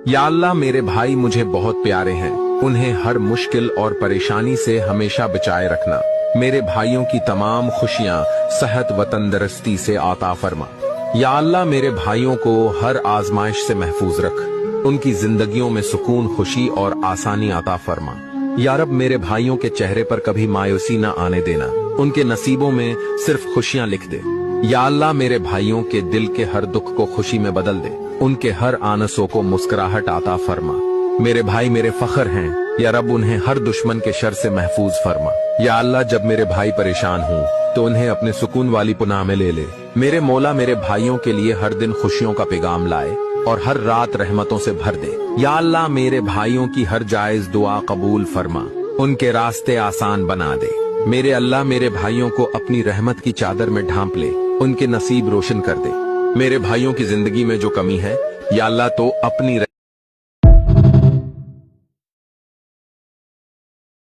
या अल्लाह मेरे भाई मुझे बहुत प्यारे हैं, उन्हें हर मुश्किल और परेशानी से हमेशा बचाए रखना। मेरे भाइयों की तमाम खुशियां सेहत व तंदुरुस्ती से अता फरमा। या अल्लाह मेरे भाइयों को हर आजमाइश से महफूज रख, उनकी जिंदगियों में सुकून, खुशी और आसानी अता फरमा। या रब मेरे भाइयों के चेहरे पर कभी मायूसी न आने देना, उनके नसीबों में सिर्फ खुशियां लिख दे। या अल्लाह मेरे भाइयों के दिल के हर दुख को खुशी में बदल दे, उनके हर आनसों को मुस्कुराहट अता फरमा। मेरे भाई मेरे फख्र हैं, या रब उन्हें हर दुश्मन के शर से महफूज फरमा। या अल्लाह जब मेरे भाई परेशान हों तो उन्हें अपने सुकून वाली पुनाह में ले ले। मेरे मौला मेरे भाइयों के लिए हर दिन खुशियों का पैगाम लाए और हर रात रहमतों से भर दे। या अल्लाह मेरे भाइयों की हर जायज दुआ कबूल फरमा, उनके रास्ते आसान बना दे। मेरे अल्लाह मेरे भाइयों को अपनी रहमत की चादर में ढांप ले, उनके नसीब रोशन कर दे। मेरे भाइयों की जिंदगी में जो कमी है या अल्लाह तो अपनी